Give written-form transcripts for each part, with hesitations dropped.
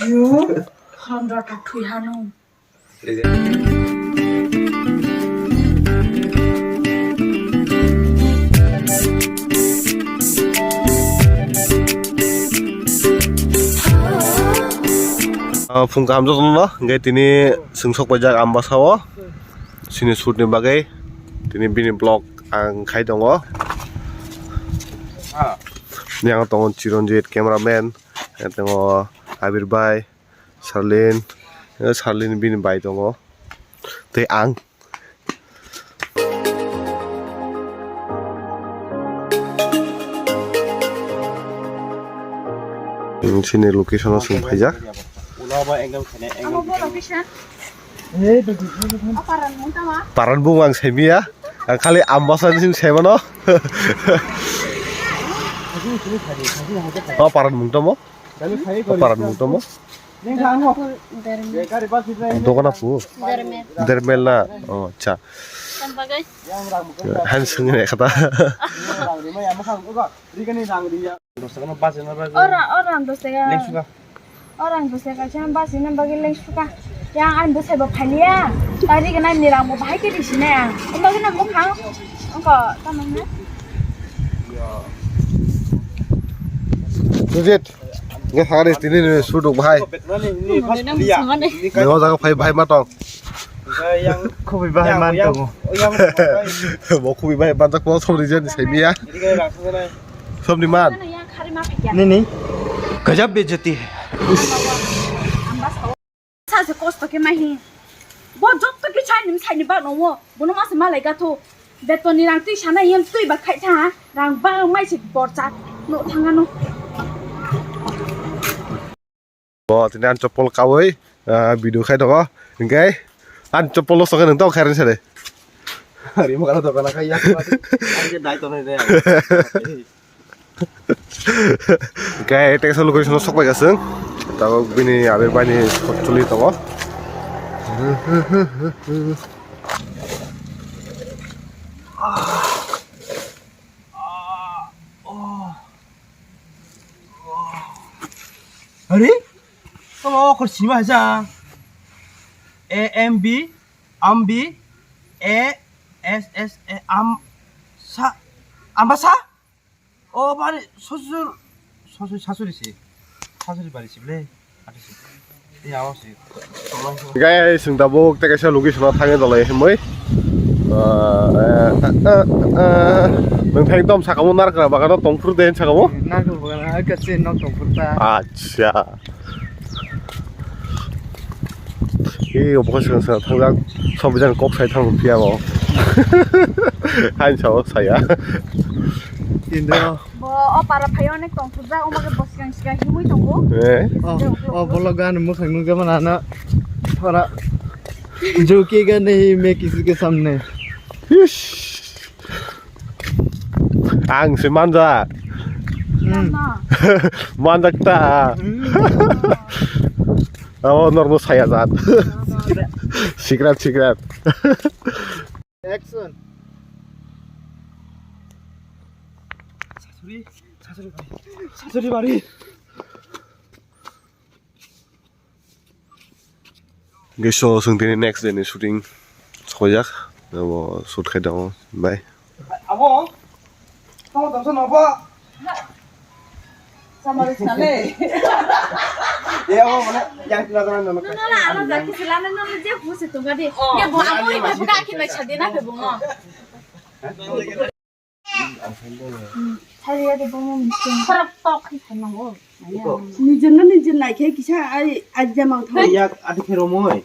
Yo, hamra ta thui hanu. Fungka hamzah no, ngai tini sengsok pajak ambasawo, sini shoot ni bagai, tini bini blog ang kai dongo. Yang tongon Chironjit cameraman, yang tongo Abir Bai, Sarlin bini bai dongo, te ang. Sini location sung pajak. Paran bungang semi ya, kali ambasan sing sema no. Oh paran mung tomo, paran mung tomo. Dokan aku, dermel na, oh cha. Han sengene kata. Orang dosa kacang basi nan bagi leng suka yang an dosa bapalia tadi kena nirang mau bahaya di sini ya bagi nak mukang engkau tamannya Sujit, nggak hari ini suduk bahaya. Nggak usah bahaya matang. Yang kopi bahaya mantong. Mau kopi bahaya mantang mau som dijen semi ya. Som di mana? Ini gajab bejati. 사실 코스토게 마히 뭐 저렇게 차이님 차이니 봐 너무 뭐는 마스 말라이가 또 베토니랑 뛰샤나 연 뛰바 카이타 랑바 마이시 버자 노 당하노 Bo, ini an cepol kawai, video kai dong, enggak? An cepol lo sokan entah keren sih deh. Hari mau kalau dokan kayak aja dai tonne deh. Oke, itu selalu kita sok bagai seng. Tahu bini Abir Bai ni culi tahu. Hari? Kamu kursi macam AMB, AMB, ASS, ambasa? Oh, bari 사소리지. 사소리 말이지, 그래. 알았어. 이 아웃이. Oke, seng tabuk kita kasih location tangnya dolai hemoi. Neng tom sakamu nar kena bakal tongfur deh sakamu. Nak bukan agak sih nak tongfurta. Acha. Ini apa sih kan tangga sambil kop saya tang rupiah mau. Han jauh saya. Indra. 뭐 para payonek tong tuza umage bosgang siga himui tonggo बोलोगा मुख नुगा बनाना थोड़ा झुकेगा नहीं मैं किसी के सामने Ang si Manda. Manda kita. Oh, normal saya zat. Secret. Action. 사소리 말이. Gesho sungtini next day ni shooting sojak. Nabo shoot kai dong. Bye. 아버. kamu tamsan apa? Sama sekali. Ya, apa mana? Yang kelihatan nama. nona ala da kisilana nona je fusi tunga de ya bo amo ibe buka ki ba chadena pe bongo 살려야 돼 보면 무슨 허락떡 했는 거 아니야. 니전 나이게 기사 아자망 타. Iya, ada keromoy.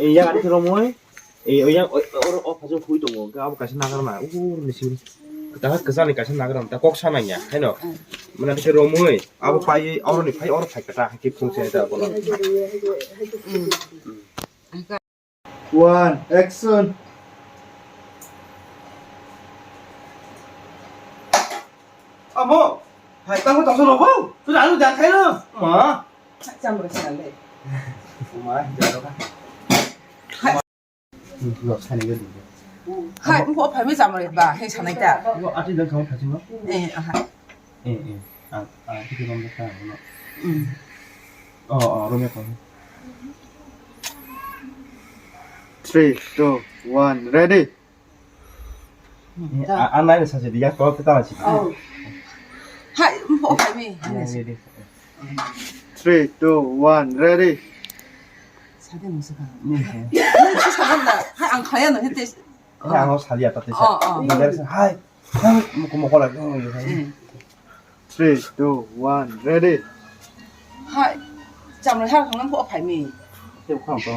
Iya, ada keromoy. Yang orang pasang kui dong. Kau kasih nagar mana? Mesin. Kita kesana kasih nagar mana? Kok sana ya? Heno. Mana ada keromoy? Apa pai orang ni pai kata hakip fungsi ada apa? One, action. 뭐? 땅을 떠서 넣어? 그래 안으로 내가 가요. 짬으로 살래. 엄마, 이제 가. 이거 사는 게 하이, 뭐 발매 짬으로 봐. 해 사나이다. 이거 아직 너 가면 가지 마. 예, 아하. 예. ที่ร่มข้างๆเนาะอ๋อร่มข้าง 3, 2, 1, ready. anh nói là sao thì giác có cái tao là chỉ Hai bộ phải mi. 3, 2, 1, ready. 사대 무슨 가. 잠깐만. 한 가야 너 했대. 그냥 너 자리야 딱 대셔 내가 하이 먹고 먹어라 형 이거 3, 2, 1, ready. hai. 잠을 할 강남 bộ phải mi. tiếp khoảng bao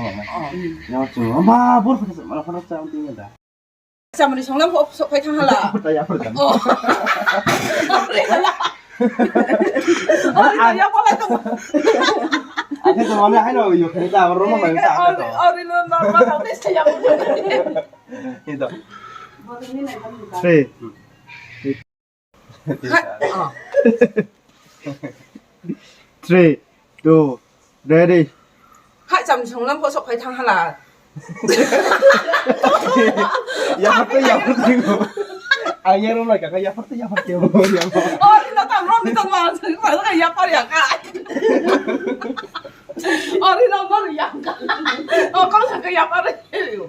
nhiêu nhau chừng mà bốn phần mà nó trăm tiếng rồi 잠을 정남 bộ phải thăng hala. ta giá phần 야 빨리 또. anh thấy tao nói hay rồi nhiều cái tao nó mà tao đó 어디는 너만 더 됐어야 뭐. hiện tại 3, 3, 2, ready. hai 잠 정남 bộ phải thăng hala. giá phát tiêu anh nhớ lúc này cả cái giá phát tiêu 어디나 담으면 막 그래서 야 빨리 약간. 어디나 뭐를 약간. 깜짝 그 야 빨리.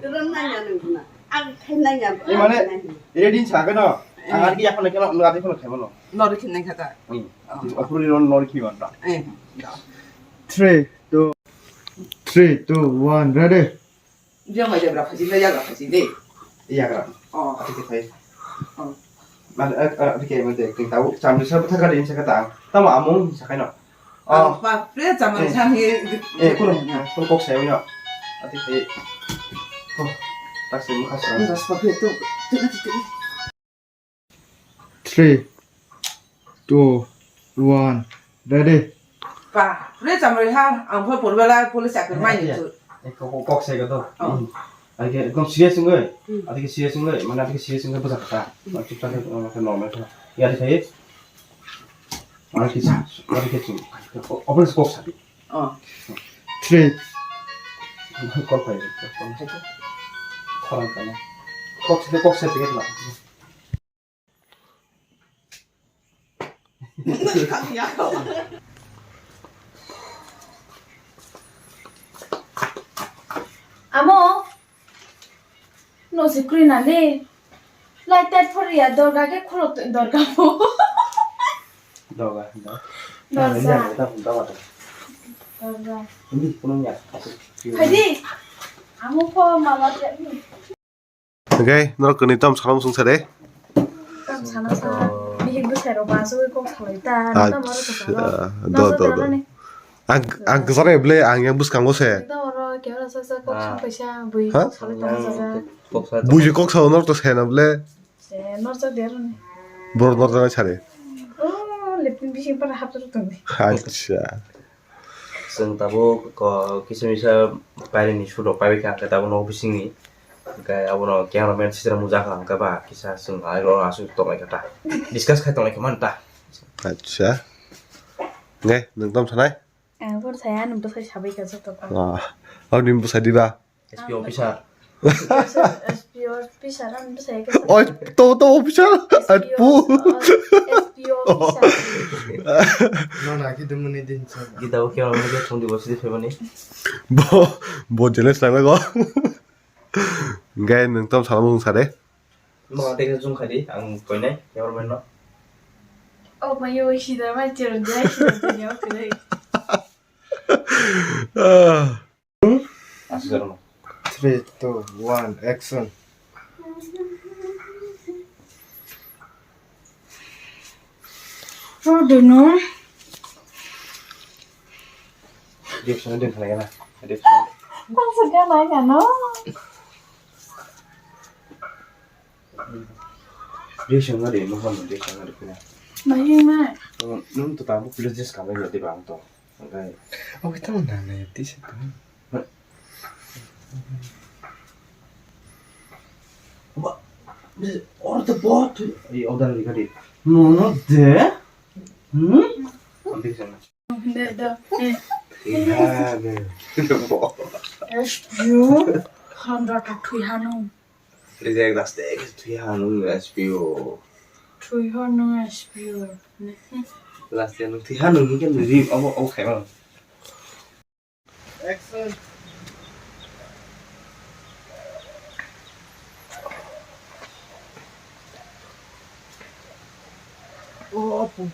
그런 날이는구나. 아, 했나냐? nhưng mà đấy để đi trả cái nào anh cái giá phần này cái nào nó cái phần này mà nó 너를 킨네 가자. 앞으로 nó 키워 다 예. 3, 2, 1, ready. 이제 뭐 이제 가지 내가 가지 네. iya kan 어. cái thấy mà cái vấn đề kinh táo chăm được sao thay cái đến sẽ cái tao tao mà muốn sẽ cái nào 봐. 그래 잠을 상해. 예, 그럼 꼭 세우냐 어떻게 해 다시 뭐 하시나 이거 스파게 또. 3, 2, 1, ready. 봐. 그래 잠을 안 볼 볼라 볼을 시작을 많이 했어. 꼭 세거든 아 이게 그럼 시에 쓴 거예요 어떻게 시에 쓴 거예요 만나 어떻게 시에 쓴거 보자 다 집단에 그 넣으면서 이 어떻게 이렇게 좀 어플에서 꼭 사비 어. 3, 꼭 봐야 돼 코란까네 꼭 세비겠다 Amo, no se creen a le. Like that for ya, dorga ke kholo to dorga po. 너가 Dorga. dorga Dorga. 근데 그런 야 Hadi. Amo po mama te. Okay, nó cần tâm sao xuống xe đấy. Tam sana sa. Bihi bu sero baso ko khalita. À, Na maro to sa. đó. Ang cái này ble ang yang bus kang xe. Da oro ke ora sa ko kham paisa bui Hả? khalita sa. Bui kok sao nó to xe na ble. Se nor sa der ne. Bor bor jana chare. Oh, lepin bihi para hap to to. Acha.ซึ่งตาบุก็คิดว่าไปเรียนชุดไปกันแต่ตาบุโนบิสิงี้ก็อาบุโนแกงเราเป็นสิ่งที่มุจากันก็บ่าคิดว่าซึ่งไอ้เราอาศัยตรงไหนกันตาดิสคัสกันตรงไหนกันมันตา Acha. Nghe, đừng tâm sao này. Por saya num to sa sabai ka sa to. Ông đi bus đi ba. SPO bisa SPO bisa num to saya ka. Ôi, to bisa. At pu. SPO bisa. 너 나기 때문에 진짜. kita oke orang lagi cuma di bawah sini siapa nih Bo jelas lang ko. Nghe, đừng tâm sao xuống xe đấy. mau ada yang zoom kali ang poin nih yang orang mana Oh, my yo shida ma jiron dai shida yo kure. asal orang 3, 2, 1, action. Oh, do no. dia sana dia kali kan dia Bang sudah naik kan no. sana dia mohon dia sana dia punya Naik ma. nun tuh tamu pilih jes kami jadi bang tuh okay 어, 왜 타면 나네, 티셔츠. orada bot udah lagi kali nono deh nanti sana Da. iya deh SPO Honda to thui hanu. Reject das deh tuh ya nu SPO Thui hanu SPO. last year nung thihan nung cái người ông khải mà 액션.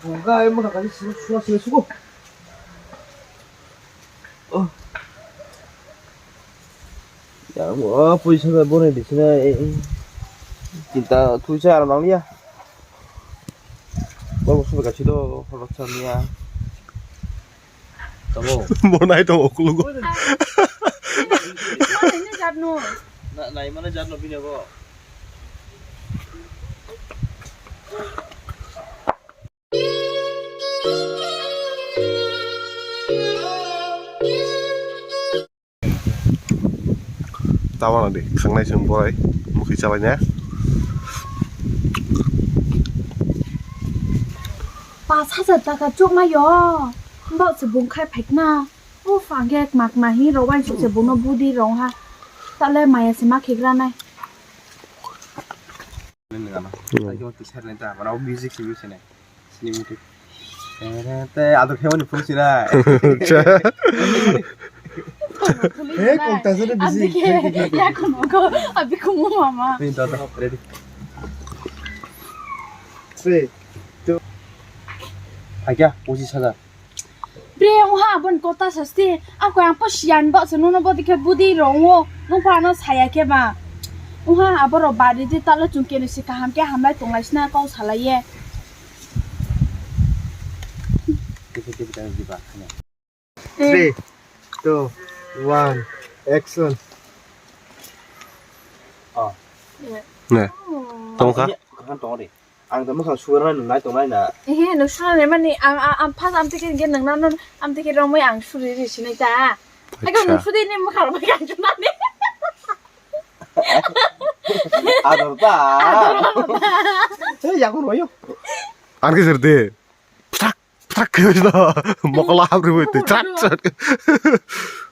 뭐가 얼마나 가지 수고 야 뭐 포지션을 보내 대신에 진짜 두 시간 남이야 뭐 수업 같이도 그렇잖냐 tao Mau naik dong aku lu. Mana ini jadno? này mà nó dắt nó bên này có Tao vào đi, kháng này chừng bò đấy. Một khi chào nhé. Ba 찾았다가 쪽마요. 너 지금 칼 백나. 오 방개 막마히 로반 주제 보노 부디 롱하. 딸래 마야스 마키그라 này. lên nữa mà tại cho tôi lên ta mà nó music như thế này như thế thế à tôi theo một phương xin này 에 꼭다스를 비지. 야 그거 아 비코모 마마. mình tao học ready 3. à kia 오지 찾아 브레옹하 본 거다 사스티 아 그냥 퍼시안 버 저노노 버디케 부디 롱오 농파노 사야케 봐 우하 아버로 바리디 딸라 중케는 시카 함께 함라이 동라시나 거 살아예 cái cái gì bà 3, 2, 1, 액션. 네. 동가? 한 동아리 ang tama kang suara nung nai tongai na 에 누수나 내만이 안 파스 암티게 게 능나는 암티게 로모이 안 수리리 시네자 이거 누수디니 뭐 가로 밖에 안 주나네 adorta eh yang royo An cái gì thế? Prak, prak cái gì đó. Một cái lao rồi vậy. Chát, chát.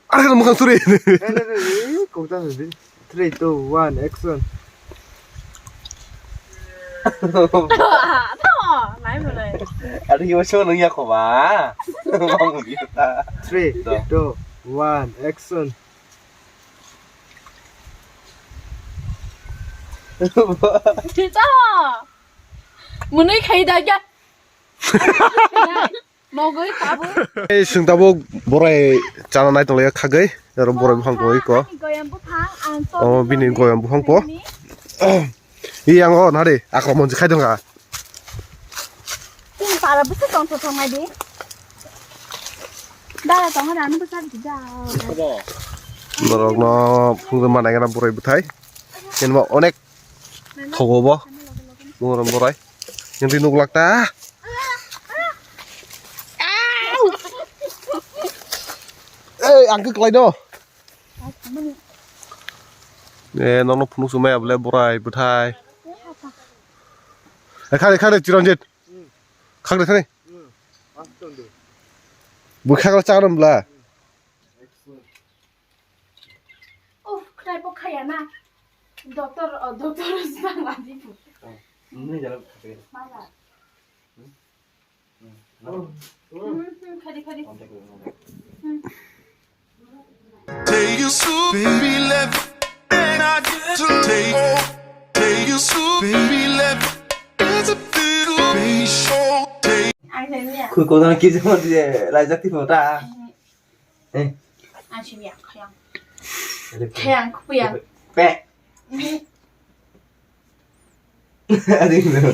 An cái nó mang suri. 에 꼭다스를 비지. 3, 2, 1, 액션. 더 나이 뭐래 ada yo show nung ya ko ba mong kita 3, 2, 1, 액션. 진짜 문을 가이다가 먹을 까부 승다복 뭐라에 짜나 나이 동래 카게. 여러분 뭐라 부항 거 있고. 비닌 거야 부항 거. 이 양어 나리 아까 먼저 가던가. 지금 바라부터 정서 정말이 나라 정하라는 거 사람 진짜 너랑 너 풍선 만나게나 뭐라 부타이. 얘는 뭐 어넥 더고 뭐. 뭐는 뭐라. yang rindu kelak ta. Ang cứ coi đó. Nè nó phun xuống mẹ lên borai bự thai. Khác đây chỉ làm gì? Khác đây thế này. Bự khác là sao đâu là. 오 그래 뭐 가야나 doktor sang làm gì phụ ini jalan 맞아 가리 Take you so baby left and I get to take you so baby left it's a little baby show take anh thấy nhỉ cuối cùng là kia mà thì lại giấc tiếp vào ta ê anh chịu nhỉ khéng khéng pẹ đi nữa